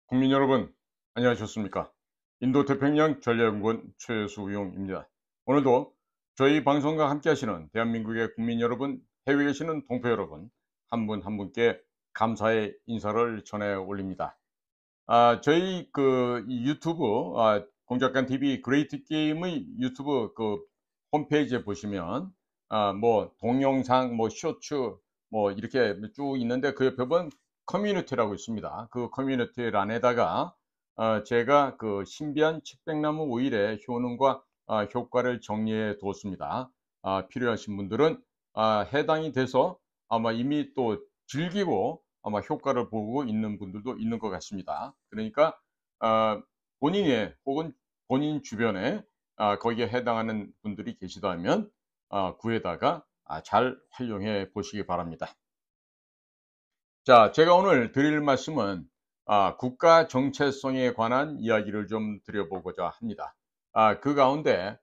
국민 여러분, 안녕하셨습니까? 인도태평양 전략연구원 최수용입니다. 오늘도 저희 방송과 함께 하시는 대한민국의 국민 여러분, 해외에 계시는 동포 여러분, 한 분 한 분께 감사의 인사를 전해 올립니다. 저희 이 유튜브, 공작간 TV 그레이트 게임의 유튜브 홈페이지에 보시면, 뭐, 동영상, 뭐, 쇼츠, 뭐, 이렇게 쭉 있는데 그 옆에 보면 커뮤니티라고 있습니다. 그 커뮤니티란에다가, 제가 그 신비한 측백나무 오일의 효능과 효과를 정리해 두었습니다. 필요하신 분들은, 해당이 돼서 아마 이미 또 즐기고 아마 효과를 보고 있는 분들도 있는 것 같습니다. 그러니까 본인의 혹은 본인 주변에 거기에 해당하는 분들이 계시다면 구해다가 잘 활용해 보시기 바랍니다. 자, 제가 오늘 드릴 말씀은 국가 정체성에 관한 이야기를 좀 드려보고자 합니다. 그 가운데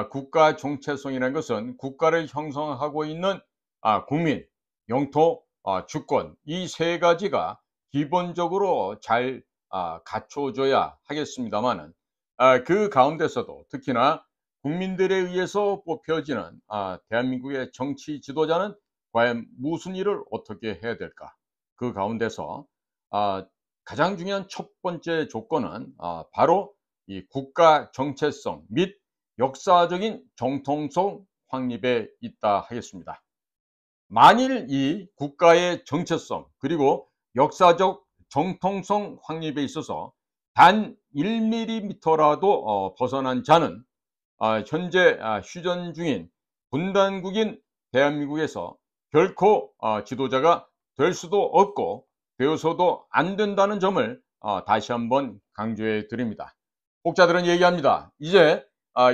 국가 정체성이라는 것은 국가를 형성하고 있는 국민, 영토, 주권 이 세 가지가 기본적으로 잘 갖춰져야 하겠습니다만은 그 가운데서도 특히나 국민들에 의해서 뽑혀지는 대한민국의 정치 지도자는 과연 무슨 일을 어떻게 해야 될까? 그 가운데서 가장 중요한 첫 번째 조건은 바로 이 국가 정체성 및 역사적인 정통성 확립에 있다 하겠습니다. 만일 이 국가의 정체성 그리고 역사적 정통성 확립에 있어서 단 1mm라도 벗어난 자는 현재 휴전 중인 분단국인 대한민국에서 결코 지도자가 될 수도 없고 되어서도 안 된다는 점을 다시 한번 강조해 드립니다. 혹자들은 얘기합니다. 이제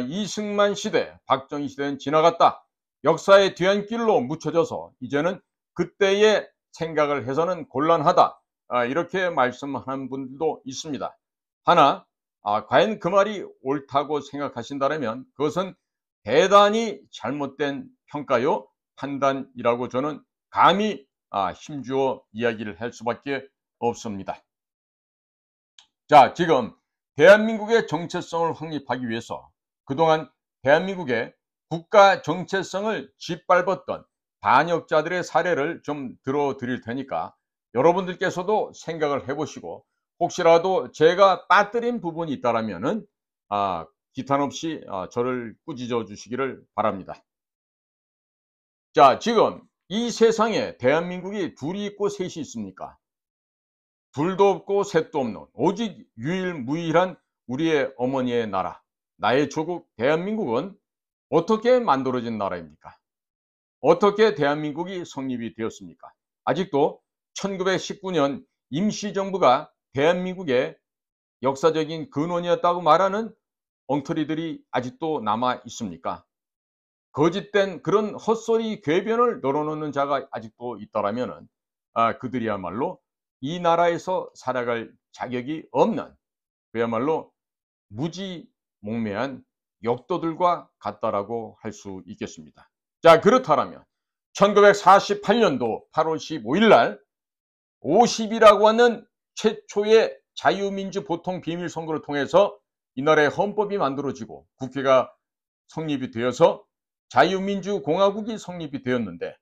이승만 시대, 박정희 시대는 지나갔다. 역사의 뒤안길로 묻혀져서 이제는 그때의 생각을 해서는 곤란하다. 이렇게 말씀하는 분들도 있습니다. 하나, 과연 그 말이 옳다고 생각하신다면 그것은 대단히 잘못된 평가요, 판단이라고 저는 감히 힘주어 이야기를 할 수밖에 없습니다. 자, 지금 대한민국의 정체성을 확립하기 위해서 그동안 대한민국의 국가 정체성을 짓밟았던 반역자들의 사례를 좀 들어드릴 테니까 여러분들께서도 생각을 해보시고 혹시라도 제가 빠뜨린 부분이 있다라면은 기탄 없이 저를 꾸짖어 주시기를 바랍니다. 자, 지금 이 세상에 대한민국이 둘이 있고 셋이 있습니까? 둘도 없고 셋도 없는 오직 유일무이한 우리의 어머니의 나라, 나의 조국 대한민국은 어떻게 만들어진 나라입니까? 어떻게 대한민국이 성립이 되었습니까? 아직도 1919년 임시정부가 대한민국의 역사적인 근원이었다고 말하는 엉터리들이 아직도 남아 있습니까? 거짓된 그런 헛소리 궤변을 널어놓는 자가 아직도 있다라면은 그들이야말로 이 나라에서 살아갈 자격이 없는 그야말로 무지몽매한 역도들과 같다라고 할 수 있겠습니다. 자, 그렇다면 1948년도 8월 15일 날 50이라고 하는 최초의 자유민주 보통 비밀선거를 통해서 이 나라의 헌법이 만들어지고 국회가 성립이 되어서 자유민주공화국이 성립이 되었는데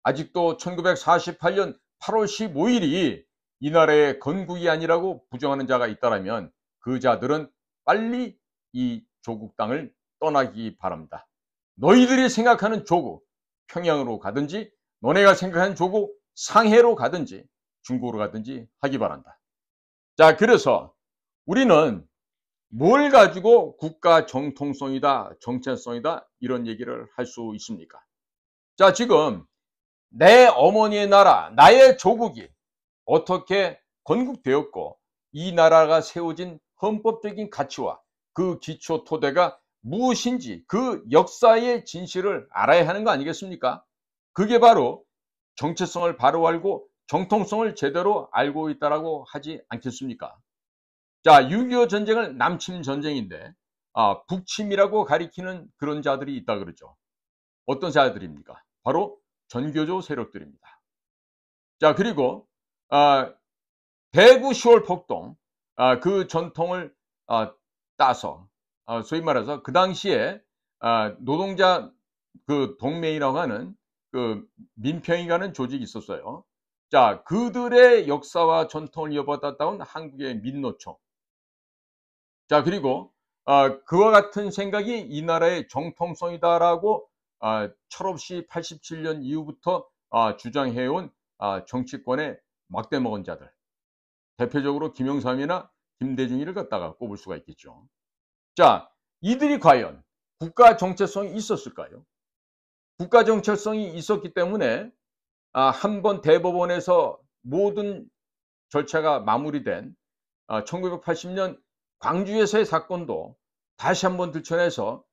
아직도 1948년 8월 15일이 이 나라의 건국이 아니라고 부정하는 자가 있다면 그 자들은 빨리 이 조국 땅을 떠나기 바랍니다. 너희들이 생각하는 조국 평양으로 가든지 너네가 생각하는 조국 상해로 가든지 중국으로 가든지 하기 바란다. 자, 그래서 우리는 뭘 가지고 국가 정통성이다, 정체성이다 이런 얘기를 할 수 있습니까? 자, 지금 내 어머니의 나라, 나의 조국이 어떻게 건국되었고 이 나라가 세워진 헌법적인 가치와 그 기초 토대가 무엇인지 그 역사의 진실을 알아야 하는 거 아니겠습니까? 그게 바로 정체성을 바로 알고 정통성을 제대로 알고 있다라고 하지 않겠습니까? 자, 6.25 전쟁을 남침 전쟁인데 북침이라고 가리키는 그런 자들이 있다 그러죠. 어떤 자들입니까? 바로 전교조 세력들입니다. 자, 그리고 대구 10월 폭동, 그 전통을 따서 소위 말해서 그 당시에 노동자 그 동맹이라고 하는 그 민평이라는 조직이 있었어요. 자, 그들의 역사와 전통을 이어받았다온 한국의 민노총. 자, 그리고 그와 같은 생각이 이 나라의 정통성이다라고 철없이 87년 이후부터 주장해온 정치권의 막대 먹은 자들. 대표적으로 김영삼이나 김대중이를 갖다가 꼽을 수가 있겠죠. 자, 이들이 과연 국가 정체성이 있었을까요? 국가 정체성이 있었기 때문에 한번 대법원에서 모든 절차가 마무리된 1980년 광주에서의 사건도 다시 한번 들춰내서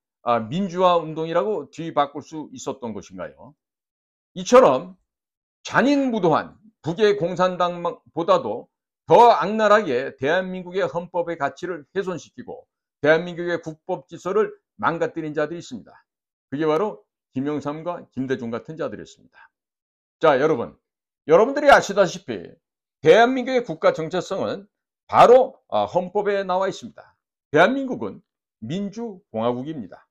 민주화 운동이라고 뒤바꿀 수 있었던 것인가요? 이처럼 잔인무도한 북의 공산당보다도 더 악랄하게 대한민국의 헌법의 가치를 훼손시키고 대한민국의 국법질서를 망가뜨린 자들이 있습니다. 그게 바로 김영삼과 김대중 같은 자들이었습니다. 자, 여러분들이 아시다시피 대한민국의 국가 정체성은 바로 헌법에 나와 있습니다. 대한민국은 민주공화국입니다.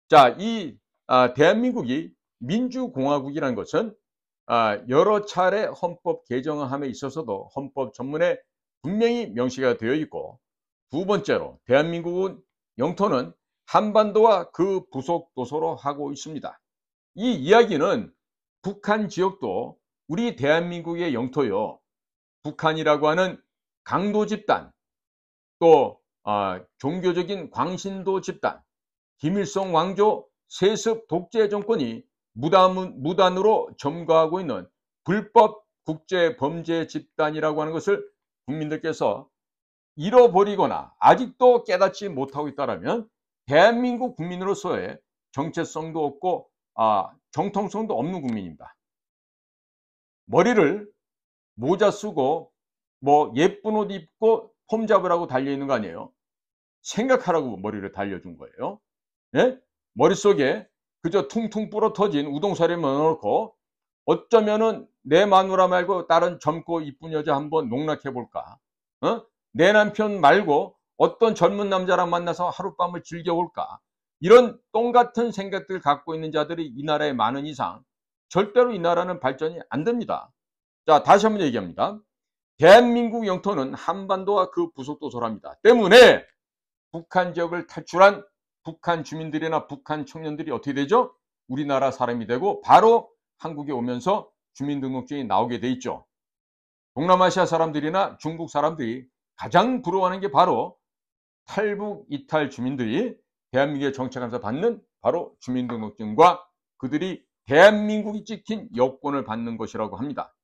자, 이 대한민국이 민주공화국이라는 것은 여러 차례 헌법 개정함에 있어서도 헌법 전문에 분명히 명시가 되어 있고, 두 번째로 대한민국은 영토는 한반도와 그 부속 도서로 하고 있습니다. 이 이야기는 북한 지역도 우리 대한민국의 영토요, 북한이라고 하는 강도 집단, 또 종교적인 광신도 집단, 김일성 왕조 세습 독재 정권이 무단으로 점거하고 있는 불법 국제 범죄 집단이라고 하는 것을 국민들께서 잃어버리거나 아직도 깨닫지 못하고 있다면 대한민국 국민으로서의 정체성도 없고 정통성도 없는 국민입니다. 머리를 모자 쓰고 뭐 예쁜 옷 입고 폼 잡으라고 달려있는 거 아니에요. 생각하라고 머리를 달려준 거예요. 예? 머릿속에 그저 퉁퉁 부러터진 우동사리만 넣어놓고 어쩌면은 내 마누라 말고 다른 젊고 이쁜 여자 한번 농락해볼까? 내 남편 말고 어떤 젊은 남자랑 만나서 하룻밤을 즐겨볼까? 이런 똥같은 생각들 갖고 있는 자들이 이 나라에 많은 이상 절대로 이 나라는 발전이 안 됩니다. 자, 다시 한번 얘기합니다. 대한민국 영토는 한반도와 그 부속도서랍니다. 때문에 북한 지역을 탈출한 북한 주민들이나 북한 청년들이 어떻게 되죠? 우리나라 사람이 되고 바로 한국에 오면서 주민등록증이 나오게 돼 있죠. 동남아시아 사람들이나 중국 사람들이 가장 부러워하는 게 바로 탈북 이탈 주민들이 대한민국에 정착하면서 받는 바로 주민등록증과 그들이 대한민국이 찍힌 여권을 받는 것이라고 합니다.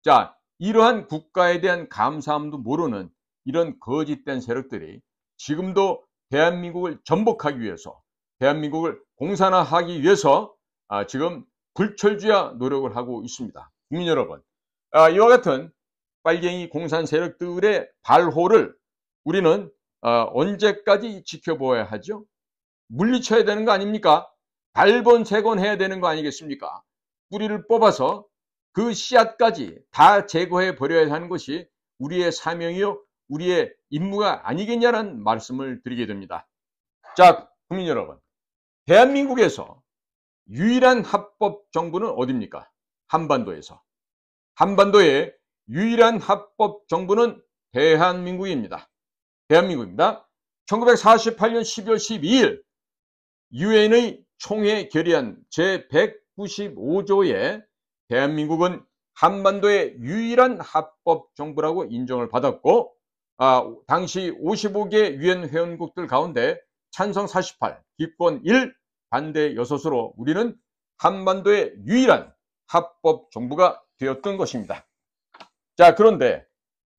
자, 이러한 국가에 대한 감사함도 모르는 이런 거짓된 세력들이 지금도 대한민국을 전복하기 위해서, 대한민국을 공산화하기 위해서 지금 불철주야 노력을 하고 있습니다. 국민 여러분, 이와 같은 빨갱이 공산 세력들의 발호를 우리는 언제까지 지켜보아야 하죠? 물리쳐야 되는 거 아닙니까? 발본색원해야 되는 거 아니겠습니까? 뿌리를 뽑아서 그 씨앗까지 다 제거해 버려야 하는 것이 우리의 사명이요, 우리의 임무가 아니겠냐는 말씀을 드리게 됩니다. 자, 국민 여러분, 대한민국에서 유일한 합법 정부는 어디입니까? 한반도에서. 한반도의 유일한 합법 정부는 대한민국입니다. 대한민국입니다. 1948년 12월 12일 유엔의 총회 결의안 제195조에 대한민국은 한반도의 유일한 합법 정부라고 인정을 받았고, 당시 55개 유엔 회원국들 가운데 찬성 48, 기권 1, 반대 6으로 우리는 한반도의 유일한 합법 정부가 되었던 것입니다. 자, 그런데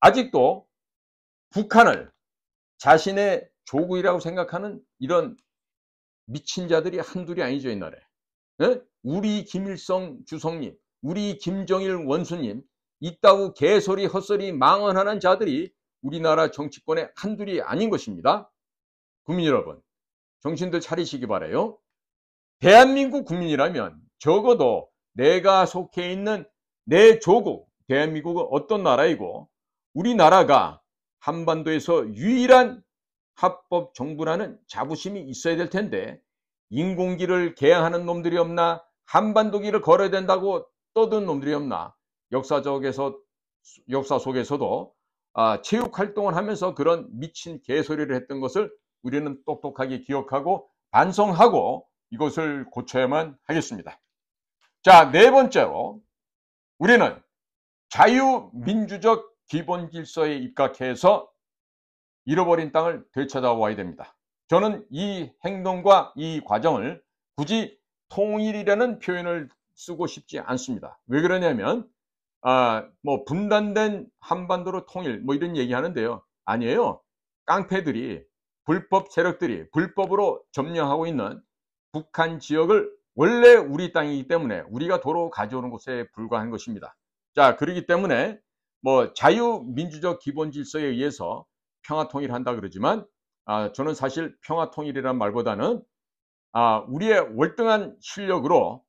아직도 북한을 자신의 조국이라고 생각하는 이런 미친 자들이 한둘이 아니죠, 옛날에. 네? 우리 김일성 주석님, 우리 김정일 원수님, 이따구 개소리 헛소리 망언하는 자들이 우리나라 정치권의 한둘이 아닌 것입니다. 국민 여러분, 정신들 차리시기 바라요. 대한민국 국민이라면 적어도 내가 속해 있는 내 조국, 대한민국은 어떤 나라이고 우리나라가 한반도에서 유일한 합법 정부라는 자부심이 있어야 될 텐데 인공기를 개항하는 놈들이 없나, 한반도기를 걸어야 된다고 떠든 놈들이 없나. 역사 속에서도 체육 활동을 하면서 그런 미친 개소리를 했던 것을 우리는 똑똑하게 기억하고 반성하고 이것을 고쳐야만 하겠습니다. 자, 네 번째로 우리는 자유민주적 기본 질서에 입각해서 잃어버린 땅을 되찾아와야 됩니다. 저는 이 행동과 이 과정을 굳이 통일이라는 표현을 쓰고 싶지 않습니다. 왜 그러냐면 뭐 분단된 한반도로 통일 뭐 이런 얘기 하는데요. 아니에요. 깡패들이, 불법 세력들이 불법으로 점령하고 있는 북한 지역을 원래 우리 땅이기 때문에 우리가 도로 가져오는 것에 불과한 것입니다. 자, 그렇기 때문에 뭐 자유민주적 기본 질서에 의해서 평화통일한다 그러지만 저는 사실 평화통일이라는 말보다는 우리의 월등한 실력으로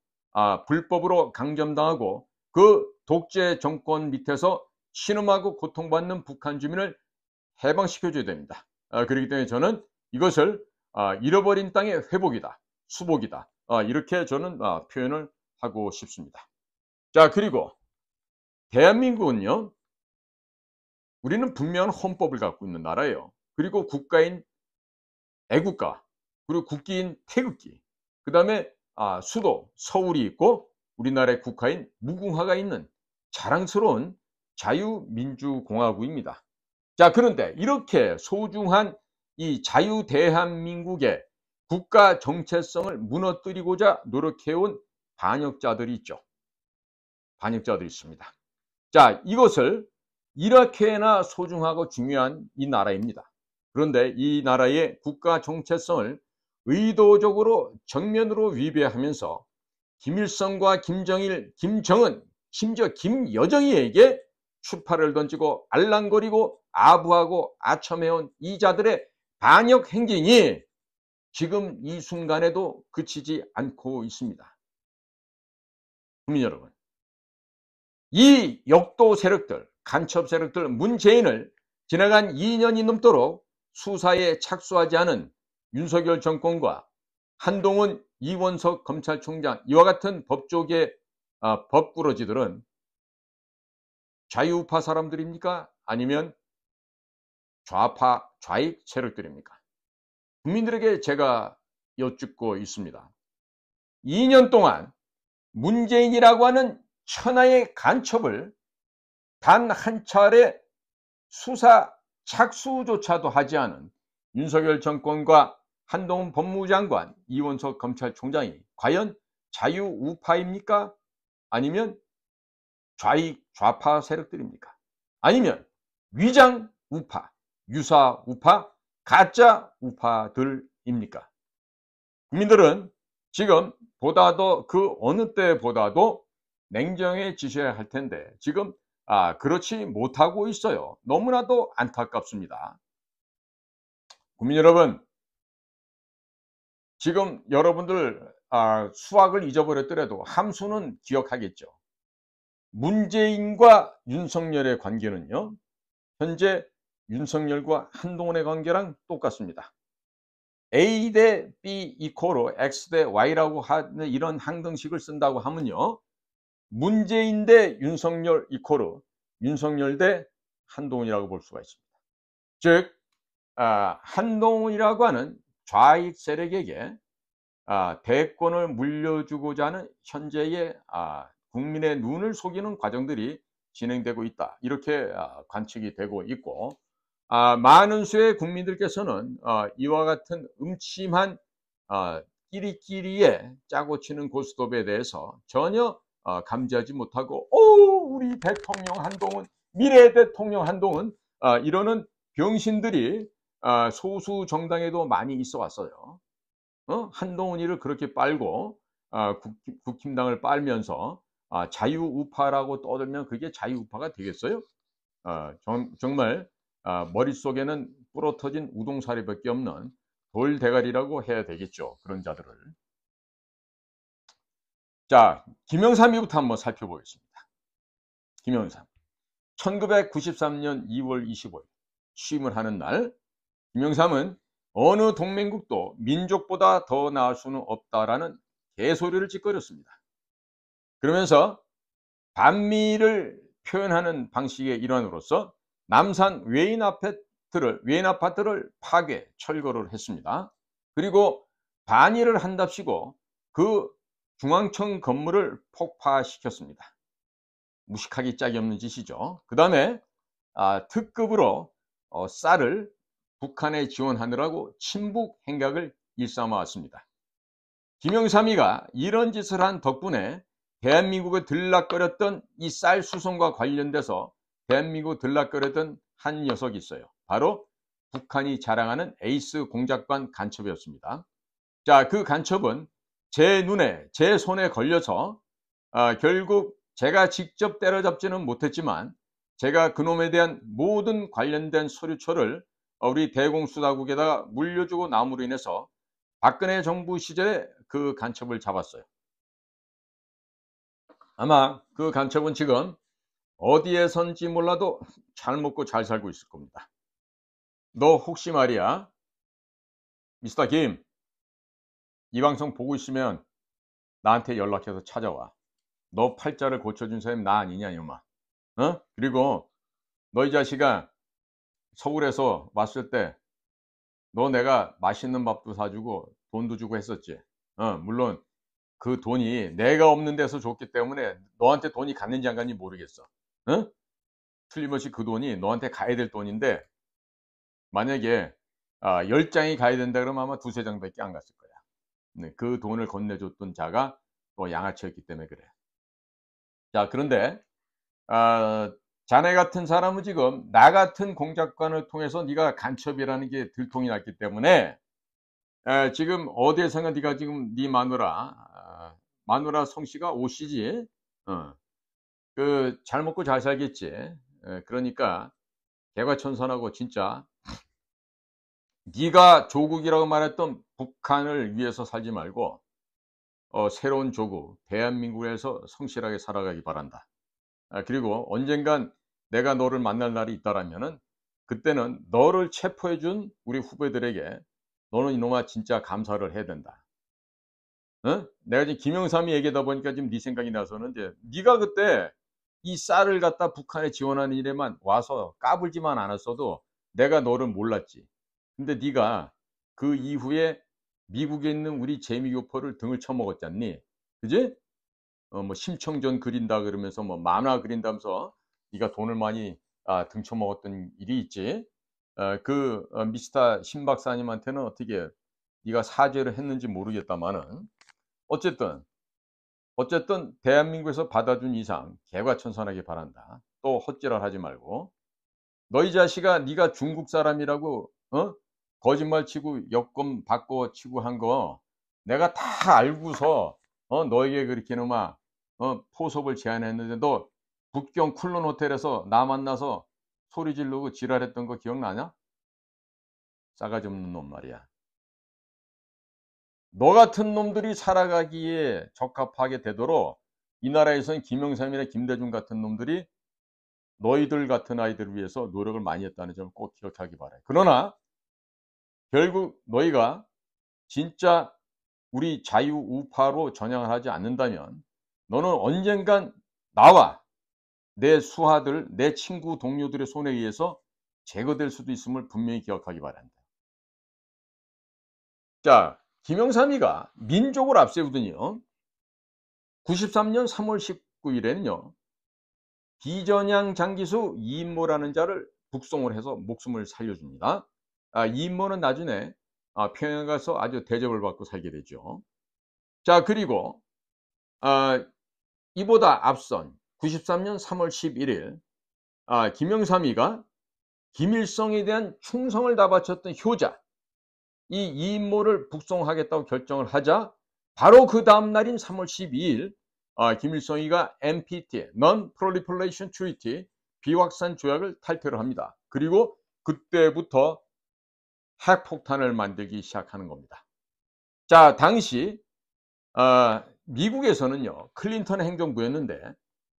불법으로 강점당하고 그 독재 정권 밑에서 신음하고 고통받는 북한 주민을 해방시켜줘야 됩니다. 그렇기 때문에 저는 이것을 잃어버린 땅의 회복이다, 수복이다, 이렇게 저는 표현을 하고 싶습니다. 자, 그리고 대한민국은요, 우리는 분명한 헌법을 갖고 있는 나라예요. 그리고 국가인 애국가, 그리고 국기인 태극기, 그 다음에 수도 서울이 있고 우리나라의 국가인 무궁화가 있는 자랑스러운 자유민주공화국입니다. 자, 그런데 이렇게 소중한 이 자유대한민국의 국가 정체성을 무너뜨리고자 노력해온 반역자들이 있죠. 반역자들이 있습니다. 자, 이것을 이렇게나 소중하고 중요한 이 나라입니다. 그런데 이 나라의 국가 정체성을 의도적으로 정면으로 위배하면서 김일성과 김정일, 김정은, 심지어 김여정이에게 추파를 던지고 알랑거리고 아부하고 아첨해온 이 자들의 반역 행진이 지금 이 순간에도 그치지 않고 있습니다. 국민 여러분, 이 역도 세력들, 간첩 세력들, 문재인을 지나간 2년이 넘도록 수사에 착수하지 않은 윤석열 정권과 한동훈, 이원석 검찰총장, 이와 같은 법조계 법꾸러지들은 자유우파 사람들입니까? 아니면 좌파, 좌익 세력들입니까? 국민들에게 제가 여쭙고 있습니다. 2년 동안 문재인이라고 하는 천하의 간첩을 단 한 차례 수사 착수조차도 하지 않은 윤석열 정권과 한동훈 법무부 장관, 이원석 검찰총장이 과연 자유우파입니까? 아니면 좌익, 좌파 세력들입니까? 아니면 위장 우파, 유사 우파, 가짜 우파들입니까? 국민들은 지금 보다도 그 어느 때보다도 냉정해지셔야 할 텐데 지금 그렇지 못하고 있어요. 너무나도 안타깝습니다. 국민 여러분, 지금 여러분들 수학을 잊어버렸더라도 함수는 기억하겠죠. 문재인과 윤석열의 관계는요, 현재 윤석열과 한동훈의 관계랑 똑같습니다. A 대 B 이코로 X 대 Y라고 하는 이런 항등식을 쓴다고 하면요, 문재인 대 윤석열 이코로 윤석열 대 한동훈이라고 볼 수가 있습니다. 즉 한동훈이라고 하는 좌익 세력에게 대권을 물려주고자 하는 현재의 국민의 눈을 속이는 과정들이 진행되고 있다, 이렇게 관측이 되고 있고, 많은 수의 국민들께서는 이와 같은 음침한 끼리끼리의 짜고 치는 고스톱에 대해서 전혀 감지하지 못하고 우리 대통령 한동훈, 미래 대통령 한동훈 이러는 병신들이 소수 정당에도 많이 있어 왔어요. 한동훈이를 그렇게 빨고 국힘당을 빨면서 자유우파라고 떠들면 그게 자유우파가 되겠어요? 정말 머릿속에는 부러터진 우동사리밖에 없는 돌대가리라고 해야 되겠죠, 그런 자들을. 자, 김영삼이부터 한번 살펴보겠습니다. 김영삼, 1993년 2월 25일 취임을 하는 날 김영삼은 어느 동맹국도 민족보다 더 나을 수는 없다라는 개소리를 짓거렸습니다. 그러면서 반미를 표현하는 방식의 일환으로서 남산 외인 아파트를 파괴, 철거를 했습니다. 그리고 반일을 한답시고 그 중앙청 건물을 폭파시켰습니다. 무식하기 짝이 없는 짓이죠. 그 다음에 특급으로 쌀을 북한에 지원하느라고 친북 행각을 일삼아왔습니다. 김영삼이가 이런 짓을 한 덕분에 대한민국을 들락거렸던 이 쌀 수송과 관련돼서 대한민국을 들락거렸던 한 녀석이 있어요. 바로 북한이 자랑하는 에이스 공작반 간첩이었습니다. 자, 그 간첩은 제 눈에, 제 손에 걸려서 결국 제가 직접 때려잡지는 못했지만 제가 그놈에 대한 모든 관련된 서류처를 우리 대공수사국에다가 물려주고 남으로 인해서 박근혜 정부 시절에 그 간첩을 잡았어요. 아마 그 간첩은 지금 어디에선지 몰라도 잘 먹고 잘 살고 있을 겁니다. 너 혹시 말이야, 미스터 김, 이 방송 보고 있으면 나한테 연락해서 찾아와. 너 팔자를 고쳐준 사람이 나 아니냐, 이놈아. 그리고 너 이 자식아, 서울에서 왔을 때 너 내가 맛있는 밥도 사주고 돈도 주고 했었지. 물론 그 돈이 내가 없는 데서 줬기 때문에 너한테 돈이 갔는지 안 갔는지 모르겠어. 틀림없이 그 돈이 너한테 가야 될 돈인데 만약에 10장이 가야 된다 그러면 아마 2-3장밖에 안 갔을 거야. 네, 그 돈을 건네줬던 자가 또 양아치였기 때문에 그래. 자, 그런데 자네 같은 사람은 지금 나 같은 공작관을 통해서 네가 간첩이라는 게 들통이 났기 때문에 지금 어디에선가 네가 지금 네 마누라 성씨가 오씨지. 그 잘 먹고 잘 살겠지. 그러니까 개과천선하고 진짜 네가 조국이라고 말했던 북한을 위해서 살지 말고 새로운 조국 대한민국에서 성실하게 살아가기 바란다. 그리고 언젠간 내가 너를 만날 날이 있다라면은 그때는 너를 체포해 준 우리 후배들에게 너는 이놈아 진짜 감사를 해야 된다. 내가 지금 김영삼이 얘기하다 보니까 지금 네 생각이 나서는데 네가 그때 이 쌀을 갖다 북한에 지원하는 일에만 와서 까불지만 않았어도 내가 너를 몰랐지. 근데 네가 그 이후에 미국에 있는 우리 재미교포를 등을 쳐먹었잖니. 그지? 뭐 심청전 그린다 그러면서 뭐 만화 그린다면서 네가 돈을 많이 등쳐먹었던 일이 있지. 미스터 신 박사님한테는 어떻게 네가 사죄를 했는지 모르겠다마는 어쨌든 대한민국에서 받아준 이상 개과천선하기 바란다. 또 헛짓을 하지 말고 너 이 자식아 네가 중국 사람이라고 거짓말 치고 여권 바꿔 치고 한 거 내가 다 알고서 너에게 그렇게 놈아 포섭을 제안했는데 너 북경 쿨론 호텔에서 나 만나서 소리 지르고 지랄했던 거 기억나냐? 싸가지 없는 놈 말이야. 너 같은 놈들이 살아가기에 적합하게 되도록 이 나라에서는 김영삼이나 김대중 같은 놈들이 너희들 같은 아이들을 위해서 노력을 많이 했다는 점을 꼭 기억하기 바라요. 그러나 결국 너희가 진짜 우리 자유우파로 전향을 하지 않는다면 너는 언젠간 나와 내 수하들, 내 친구 동료들의 손에 의해서 제거될 수도 있음을 분명히 기억하기 바랍니다. 자, 김영삼이가 민족을 앞세우더니요. 93년 3월 19일에는요. 비전향 장기수 이인모라는 자를 북송을 해서 목숨을 살려줍니다. 이인모는 나중에 평양 가서 아주 대접을 받고 살게 되죠. 자, 그리고 이보다 앞선 93년 3월 11일 김영삼이가 김일성에 대한 충성을 다 바쳤던 효자 이 이인모를 북송하겠다고 결정을 하자 바로 그 다음 날인 3월 12일 김일성이가 NPT, Non-Proliferation Treaty, 비확산 조약을 탈퇴를 합니다. 그리고 그때부터 핵폭탄을 만들기 시작하는 겁니다. 자, 당시 미국에서는요, 클린턴 행정부였는데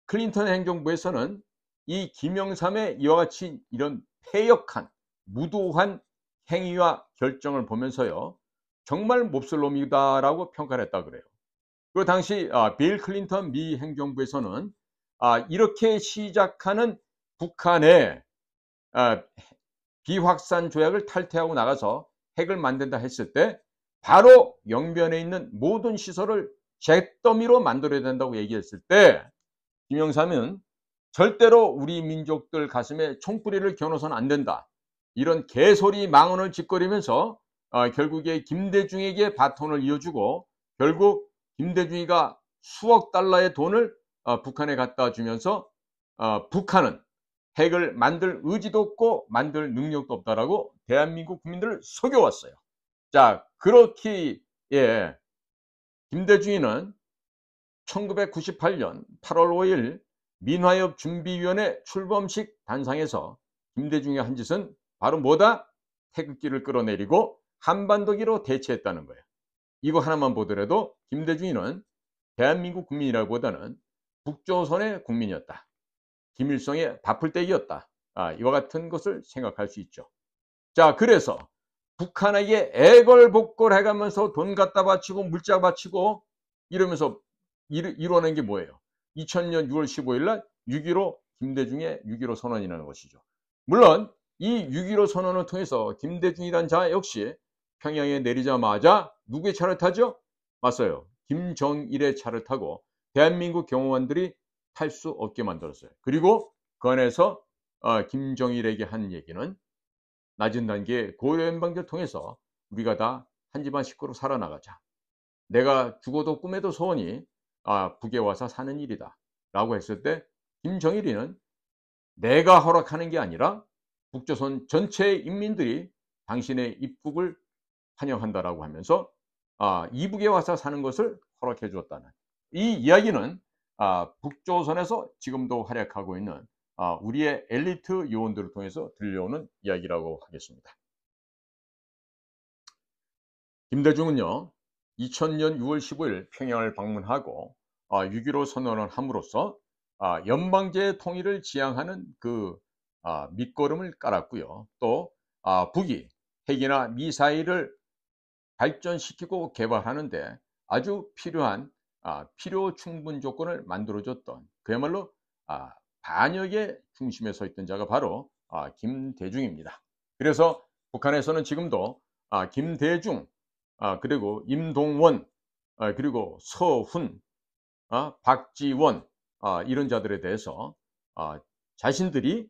클린턴 행정부에서는 이 김영삼의 이와 같이 이런 패역한 무도한 행위와 결정을 보면서요, 정말 몹쓸 놈이다라고 평가를 했다 그래요. 그 당시 빌 클린턴 미 행정부에서는 이렇게 시작하는 북한의 아, 비확산 조약을 탈퇴하고 나가서 핵을 만든다 했을 때 바로 영변에 있는 모든 시설을 잿더미로 만들어야 된다고 얘기했을 때 김영삼은 절대로 우리 민족들 가슴에 총뿌리를 겨누어서는 안 된다. 이런 개소리 망언을 짓거리면서 결국에 김대중에게 바톤을 이어주고 결국 김대중이가 수억 달러의 돈을 북한에 갖다 주면서 북한은 핵을 만들 의지도 없고 만들 능력도 없다라고 대한민국 국민들을 속여왔어요. 자, 그렇게 예, 김대중이는 1998년 8월 5일 민화협 준비위원회 출범식 단상에서 김대중의 한 짓은 바로 뭐다? 태극기를 끌어내리고 한반도기로 대체했다는 거예요. 이거 하나만 보더라도 김대중이는 대한민국 국민이라기보다는 북조선의 국민이었다. 김일성의 바풀떼기였다. 이와 같은 것을 생각할 수 있죠. 자, 그래서 북한에게 애걸복걸 해가면서 돈 갖다 바치고 물자 바치고 이러면서 이루어낸 게 뭐예요? 2000년 6월 15일 날 6.15 김대중의 6.15 선언이라는 것이죠. 물론 이 6.15 선언을 통해서 김대중이란 자 역시 평양에 내리자마자 누구의 차를 타죠? 맞아요. 김정일의 차를 타고 대한민국 경호원들이 탈 수 없게 만들었어요. 그리고 그 안에서 김정일에게 한 얘기는 낮은 단계 고연방제를 통해서 우리가 다 한 집안 식구로 살아나가자. 내가 죽어도 꿈에도 소원이 북에 와서 사는 일이다 라고 했을 때 김정일이는 내가 허락하는 게 아니라 북조선 전체 인민들이 당신의 입국을 환영한다라고 하면서 이북에 와서 사는 것을 허락해 주었다는 이 이야기는 북조선에서 지금도 활약하고 있는 우리의 엘리트 요원들을 통해서 들려오는 이야기라고 하겠습니다. 김대중은요 2000년 6월 15일 평양을 방문하고 6.15 선언을 함으로써 연방제 통일을 지향하는 그 밑거름을 깔았고요. 또 북이 핵이나 미사일을 발전시키고 개발하는데 아주 필요한 필요 충분 조건을 만들어줬던 그야말로 반역의 중심에 서 있던 자가 바로 김대중입니다. 그래서 북한에서는 지금도 김대중 그리고 임동원 그리고 서훈 박지원 이런 자들에 대해서 자신들이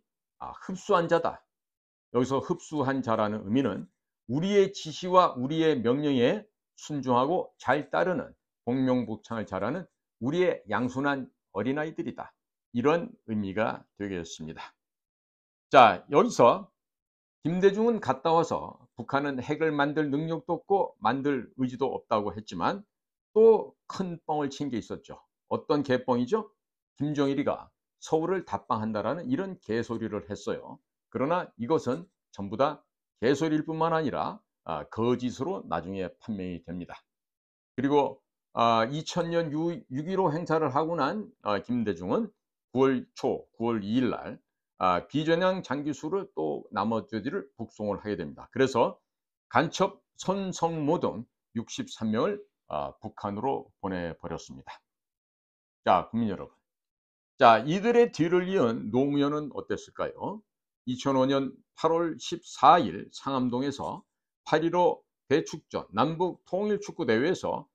흡수한 자다. 여기서 흡수한 자라는 의미는 우리의 지시와 우리의 명령에 순종하고 잘 따르는 복명복창을 잘하는 우리의 양순한 어린아이들이다. 이런 의미가 되겠습니다. 자, 여기서 김대중은 갔다 와서 북한은 핵을 만들 능력도 없고 만들 의지도 없다고 했지만 또 큰 뻥을 친 게 있었죠. 어떤 개뻥이죠? 김정일이가 서울을 답방한다라는 이런 개소리를 했어요. 그러나 이것은 전부 다 개소리일 뿐만 아니라 거짓으로 나중에 판명이 됩니다. 그리고 2000년 6.15 행사를 하고 난 김대중은 9월 초 9월 2일 날 비전향 장기수를 또 나머지를 북송을 하게 됩니다. 그래서 간첩 손성모 등 63명을 북한으로 보내버렸습니다. 자, 국민 여러분. 자, 이들의 뒤를 이은 노무현은 어땠을까요? 2005년 8월 14일 상암동에서 8.15 대축전 남북 통일축구대회에서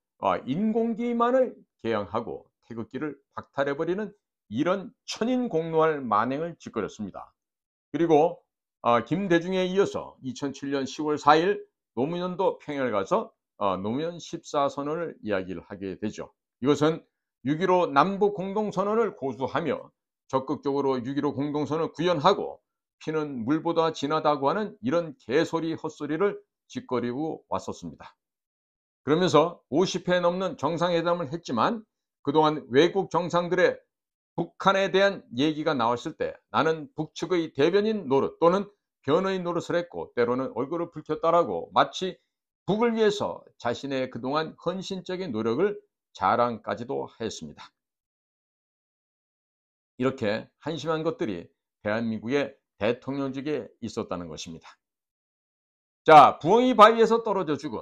인공기만을 개항하고 태극기를 박탈해버리는 이런 천인공노할 만행을 짓거렸습니다. 그리고 김대중에 이어서 2007년 10월 4일 노무현도 평양을 가서 노무현 14선언을 이야기를 하게 되죠. 이것은 6.15 남북 공동선언을 고수하며 적극적으로 6.15 공동선언을 구현하고 피는 물보다 진하다고 하는 이런 개소리 헛소리를 짓거리고 왔었습니다. 그러면서 50회 넘는 정상회담을 했지만 그동안 외국 정상들의 북한에 대한 얘기가 나왔을 때 나는 북측의 대변인 노릇 또는 변호인 노릇을 했고 때로는 얼굴을 붉혔다라고 마치 북을 위해서 자신의 그동안 헌신적인 노력을 자랑까지도 했습니다. 이렇게 한심한 것들이 대한민국의 대통령직에 있었다는 것입니다. 자, 부엉이 바위에서 떨어져 죽은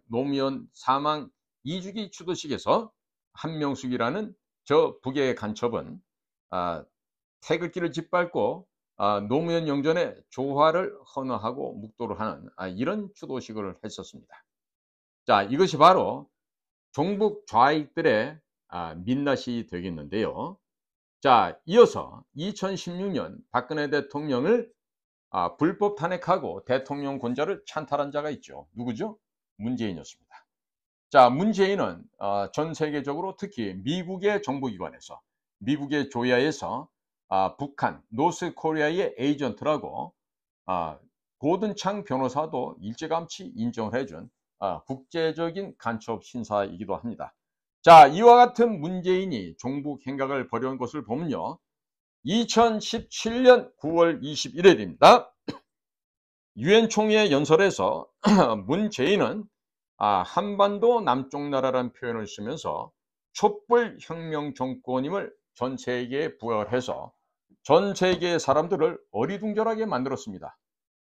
노무현 사망 2주기 추도식에서 한명숙이라는 저 북의 간첩은 태극기를 짓밟고 노무현 영전의 조화를 헌화하고 묵도를 하는 이런 추도식을 했었습니다. 자, 이것이 바로 종북 좌익들의 민낯이 되겠는데요. 자, 이어서 2016년 박근혜 대통령을 불법 탄핵하고 대통령 권좌를 찬탈한 자가 있죠. 누구죠? 문재인이었습니다. 자, 문재인은 전 세계적으로 특히 미국의 정보기관에서, 미국의 조야에서 북한, 노스코리아의 에이전트라고 고든창 변호사도 일찌감치 인정을 해준 국제적인 간첩 신사이기도 합니다. 자, 이와 같은 문재인이 종북 행각을 벌여온 것을 보면요. 2017년 9월 21일입니다. 유엔 총회 연설에서 문재인은 한반도 남쪽 나라라는 표현을 쓰면서 촛불 혁명 정권임을 전 세계에 부각을 해서 전 세계의 사람들을 어리둥절하게 만들었습니다.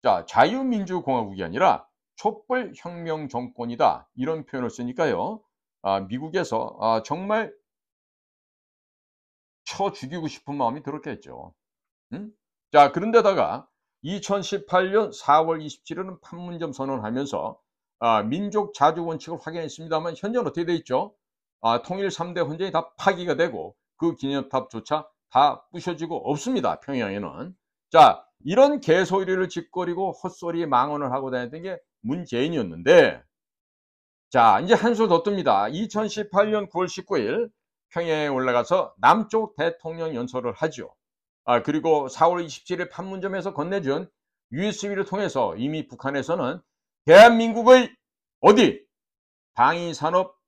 자, 자유민주공화국이 아니라 촛불 혁명 정권이다, 이런 표현을 쓰니까요. 미국에서 정말 쳐 죽이고 싶은 마음이 들었겠죠. 자, 그런데다가 2018년 4월 27일은 판문점 선언을 하면서 민족 자주 원칙을 확인했습니다만 현재는 어떻게 돼 있죠? 통일 3대 헌정이 다 파기가 되고 그 기념탑조차 다 부셔지고 없습니다. 평양에는. 자, 이런 개소리를 짓거리고 헛소리 망언을 하고 다녔던 게 문재인이었는데, 자, 이제 한술 더 뜹니다. 2018년 9월 19일 평양에 올라가서 남쪽 대통령 연설을 하죠. 그리고 4월 27일 판문점에서 건네준 USB를 통해서 이미 북한에서는 대한민국의 방위산업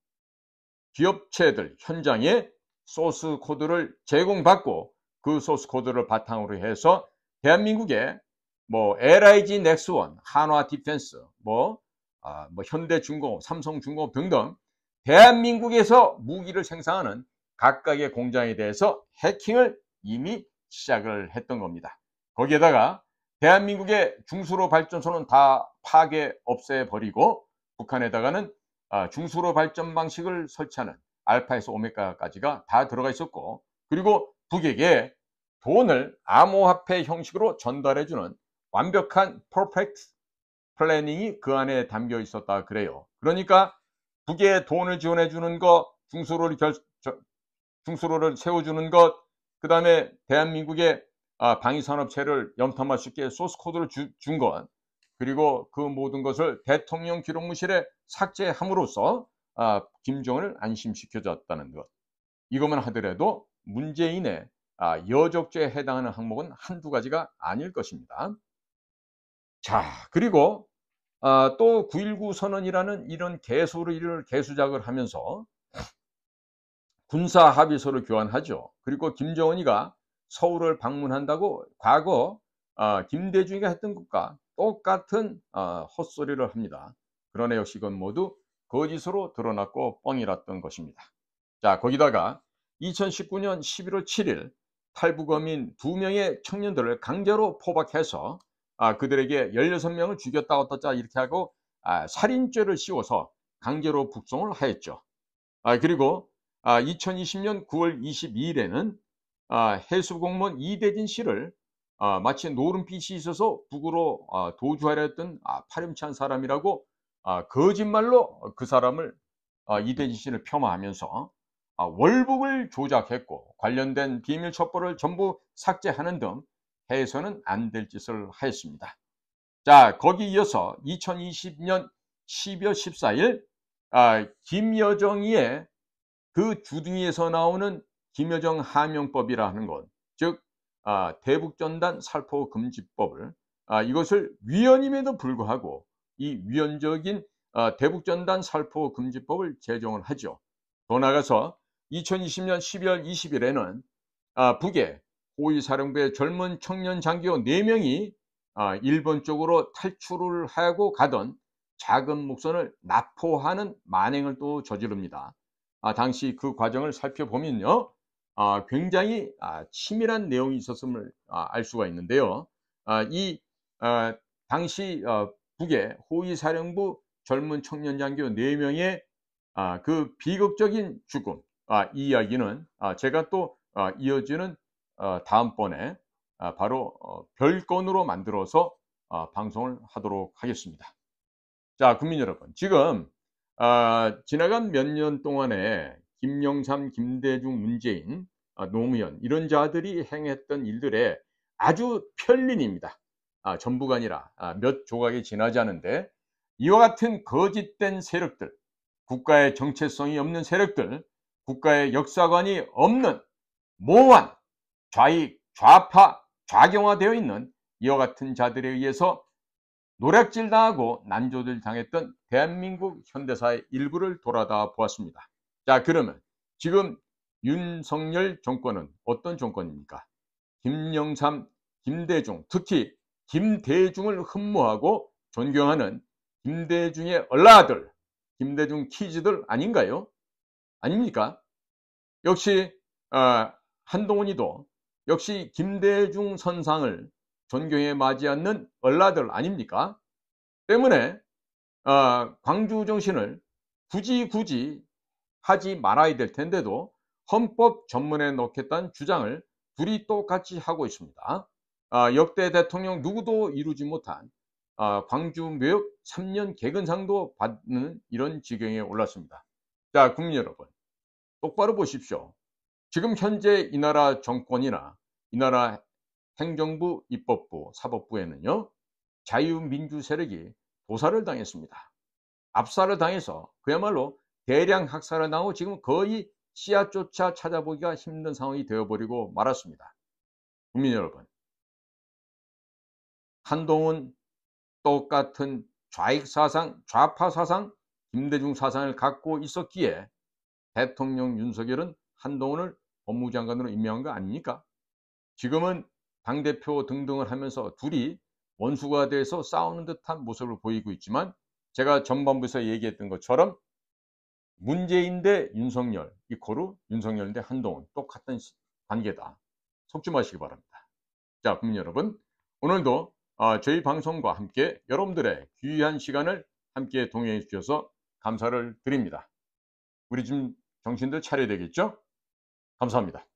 기업체들 현장에 소스 코드를 제공받고 그 소스 코드를 바탕으로 해서 대한민국의 LIG 넥스원, 한화 디펜스, 현대중공업, 삼성중공업 등등 대한민국에서 무기를 생산하는 각각의 공장에 대해서 해킹을 이미 시작을 했던 겁니다. 거기에다가 대한민국의 중수로 발전소는 다 파괴 없애버리고 북한에다가는 중수로 발전 방식을 설치하는 알파에서 오메가까지가 다 들어가 있었고, 그리고 북에게 돈을 암호화폐 형식으로 전달해주는 완벽한 퍼펙트 플래닝이 그 안에 담겨 있었다 그래요. 그러니까 북에 돈을 지원해주는 것, 중수로를 세워주는 것, 그 다음에 대한민국의 방위산업체를 염탐할 수 있게 소스코드를 준 것, 그리고 그 모든 것을 대통령 기록무실에 삭제함으로써 김정은을 안심시켜줬다는 것. 이것만 하더라도 문재인의 여적죄에 해당하는 항목은 한두 가지가 아닐 것입니다. 자, 그리고 또 9.19 선언이라는 이런 개소리를 개수작을 하면서 군사 합의서를 교환하죠. 그리고 김정은이가 서울을 방문한다고 과거 김대중이가 했던 것과 똑같은 헛소리를 합니다. 그러나 역시 이건 모두 거짓으로 드러났고 뻥이랐던 것입니다. 자, 거기다가 2019년 11월 7일 탈북어민 2명의 청년들을 강제로 포박해서 그들에게 16명을 죽였다 어떠자 이렇게 하고 살인죄를 씌워서 강제로 북송을 하였죠. 그리고 2020년 9월 22일에는 해수공무원 이대진 씨를 마치 노름빛이 있어서 북으로 도주하려 했던 파렴치한 사람이라고 거짓말로 그 사람을 이대진 씨를 폄하하면서 월북을 조작했고 관련된 비밀 첩보를 전부 삭제하는 등 해서는 안 될 짓을 하였습니다. 자, 거기 이어서 2020년 12월 14일 김여정이의 그 주둥이에서 나오는 김여정 하명법이라는 것, 즉 대북전단 살포금지법을 이것을 위헌임에도 불구하고 이 위헌적인 대북전단 살포금지법을 제정을 하죠. 더 나아가서 2020년 12월 20일에는 북의 호위사령부의 젊은 청년 장교 4명이 일본 쪽으로 탈출을 하고 가던 작은 목선을 납포하는 만행을 또 저지릅니다. 당시 그 과정을 살펴보면요, 굉장히 치밀한 내용이 있었음을 알 수가 있는데요. 당시 북의 호위사령부 젊은 청년 장교 4명의 그 비극적인 죽음, 이 이야기는 제가 또 이어지는 다음번에 바로 별건으로 만들어서 방송을 하도록 하겠습니다. 자, 국민 여러분, 지금 지나간 몇 년 동안에 김영삼, 김대중, 문재인, 노무현 이런 자들이 행했던 일들의 아주 편린입니다. 전부가 아니라 몇 조각이 지나지 않은데 이와 같은 거짓된 세력들, 국가의 정체성이 없는 세력들, 국가의 역사관이 없는 모호한 좌익, 좌파, 좌경화되어 있는 이와 같은 자들에 의해서 노략질 당하고 난조를 당했던 대한민국 현대사의 일부를 돌아다 보았습니다. 자, 그러면 지금 윤석열 정권은 어떤 정권입니까? 김영삼, 김대중, 특히 김대중을 흠모하고 존경하는 김대중의 얼라들, 김대중 키즈들 아닌가요? 아닙니까? 역시 한동훈이도 역시 김대중 선상을 존경해 마지 않는 얼라들 아닙니까? 때문에 광주 정신을 굳이 하지 말아야 될 텐데도 헌법 전문에 넣겠다는 주장을 둘이 똑같이 하고 있습니다. 역대 대통령 누구도 이루지 못한 광주 묘역 3년 개근상도 받는 이런 지경에 올랐습니다. 자, 국민 여러분, 똑바로 보십시오. 지금 현재 이 나라 정권이나 이 나라 행정부, 입법부, 사법부에는요, 자유민주 세력이 도살을 당했습니다. 압살을 당해서 그야말로 대량 학살을 당하고 지금 거의 씨앗조차 찾아보기가 힘든 상황이 되어버리고 말았습니다. 국민 여러분, 한동훈 똑같은 좌익 사상, 좌파 사상, 김대중 사상을 갖고 있었기에 대통령 윤석열은 한동훈을 법무장관으로 임명한 거 아닙니까? 지금은 당대표 등등을 하면서 둘이 원수가 돼서 싸우는 듯한 모습을 보이고 있지만 제가 전반부에서 얘기했던 것처럼 문재인 대 윤석열 이코르 윤석열 대 한동훈 똑같은 관계다. 속지 마시기 바랍니다. 자, 국민 여러분, 오늘도 저희 방송과 함께 여러분들의 귀한 시간을 함께 동행해 주셔서 감사를 드립니다. 우리 좀 정신들 차려야 되겠죠? 감사합니다.